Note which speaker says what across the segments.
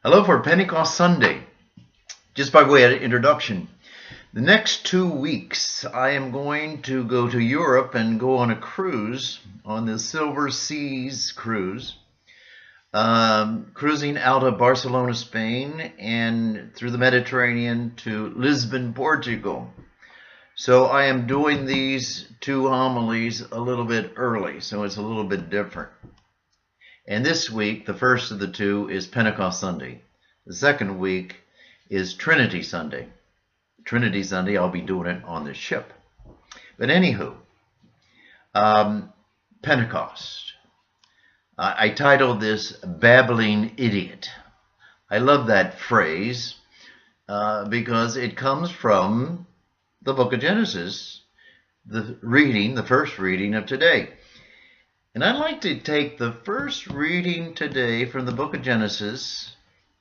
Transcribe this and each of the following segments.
Speaker 1: Hello for Pentecost Sunday. Just by way of introduction, the next 2 weeks I am going to go to Europe and go on a cruise, on the Silver Seas cruise, cruising out of Barcelona, Spain, and through the Mediterranean to Lisbon, Portugal. So I am doing these two homilies a little bit early, so it's a little bit different. And this week, the first of the two is Pentecost Sunday. The second week is Trinity Sunday. Trinity Sunday, I'll be doing it on the ship. But anywho, Pentecost. I titled this Babbling Idiot. I love that phrase because it comes from the book of Genesis, the first reading of today. And I'd like to take the first reading today from the book of Genesis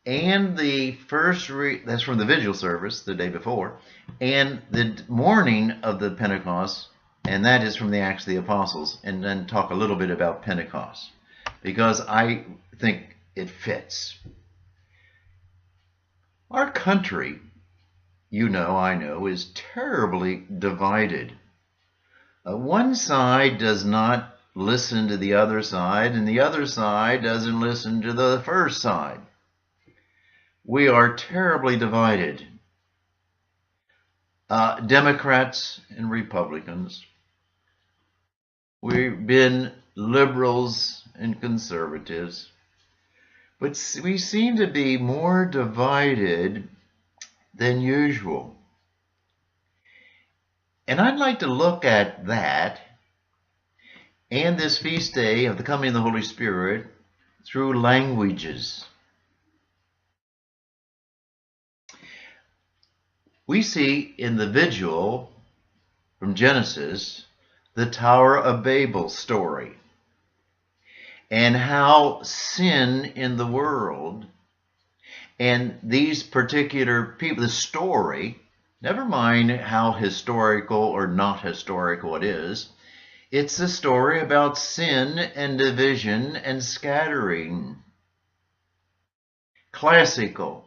Speaker 1: and the that's from the vigil service the day before, and the morning of the Pentecost, and that is from the Acts of the Apostles, and then talk a little bit about Pentecost, because I think it fits. Our country, I know, is terribly divided. One side does not listen to the other side, and the other side doesn't listen to the first side. We are terribly divided. Democrats and Republicans. We've been liberals and conservatives. But we seem to be more divided than usual. And I'd like to look at that and this feast day of the coming of the Holy Spirit through languages. We see in the vigil from Genesis the Tower of Babel story and how sin in the world and these particular people, the story, never mind how historical or not historical it is, it's a story about sin and division and scattering. Classical.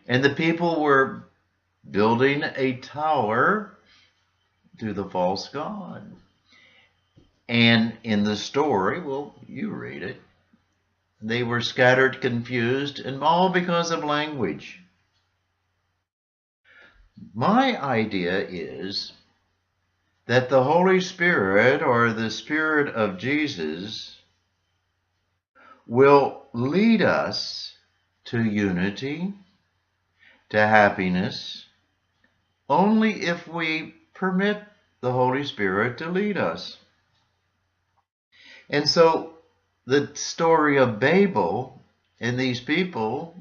Speaker 1: And the people were building a tower to the false god. And in the story, well, you read it, they were scattered, confused, and all because of language. My idea is that the Holy Spirit, or the Spirit of Jesus, will lead us to unity, to happiness, only if we permit the Holy Spirit to lead us. And so the story of Babel and these people,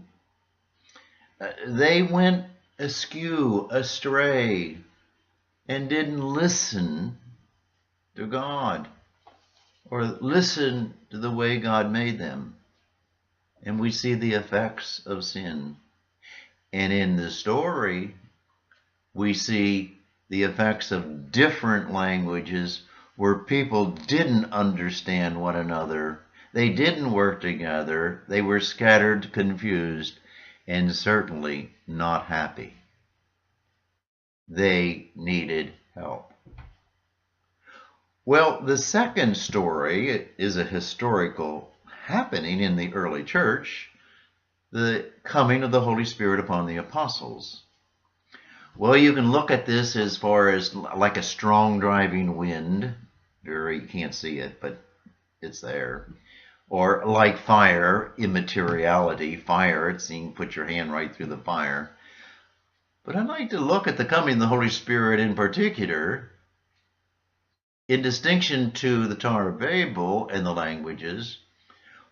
Speaker 1: they went askew, astray, and didn't listen to God or listen to the way God made them. And we see the effects of sin. And in the story, we see the effects of different languages where people didn't understand one another. They didn't work together. They were scattered, confused, and certainly not happy. They needed help. Well, the second story is a historical happening in the early church, the coming of the Holy Spirit upon the apostles. Well, you can look at this as far as like a strong driving wind. You can't see it, but it's there. Or like fire, immateriality, fire, it's saying put your hand right through the fire. But I'd like to look at the coming of the Holy Spirit in particular, in distinction to the Tower of Babel and the languages,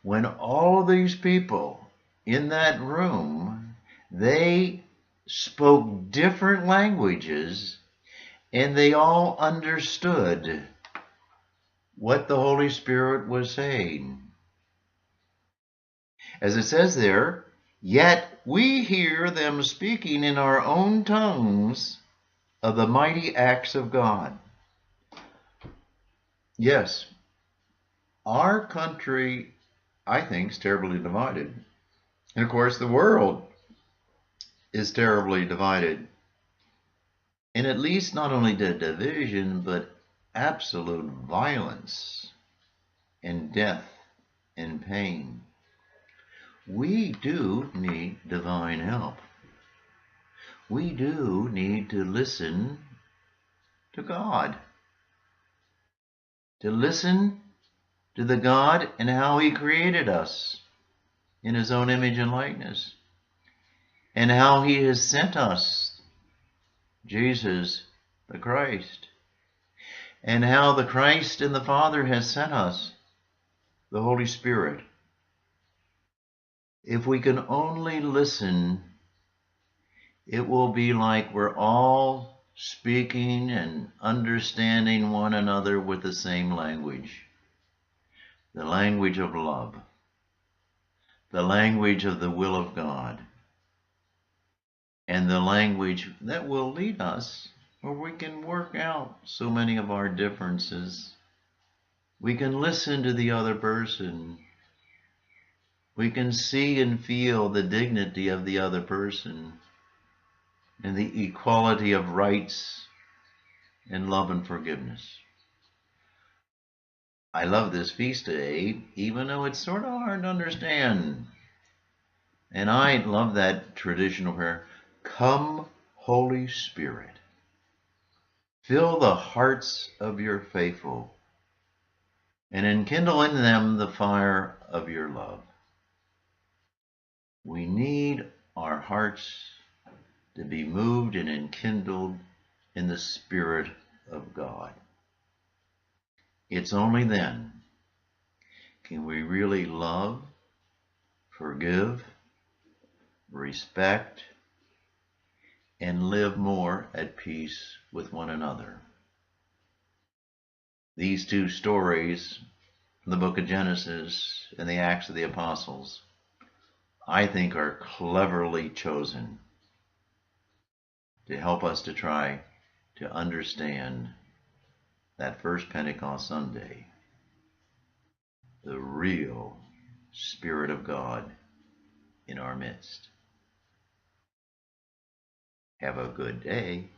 Speaker 1: when all these people in that room, they spoke different languages and they all understood what the Holy Spirit was saying. As it says there, yet we hear them speaking in our own tongues of the mighty acts of God. Yes, our country I think, is terribly divided. And of course, the world is terribly divided. And it leads not only to division, but absolute violence and death and pain. We do need divine help. We do need to listen to God. To listen to the God and how He created us in His own image and likeness. And how He has sent us, Jesus the Christ. And how the Christ and the Father has sent us, the Holy Spirit. If we can only listen, it will be like we're all speaking and understanding one another with the same language. The language of love. The language of the will of God. And the language that will lead us where we can work out so many of our differences. We can listen to the other person. We can see and feel the dignity of the other person and the equality of rights and love and forgiveness. I love this feast day, even though it's sort of hard to understand. And I love that traditional prayer, "Come, Holy Spirit, fill the hearts of your faithful, and enkindle in them the fire of your love." We need our hearts to be moved and enkindled in the Spirit of God. It's only then can we really love, forgive, respect, and live more at peace with one another. These two stories from the book of Genesis and the Acts of the Apostles, I think, are cleverly chosen to help us to try to understand that first Pentecost Sunday, the real Spirit of God in our midst. Have a good day.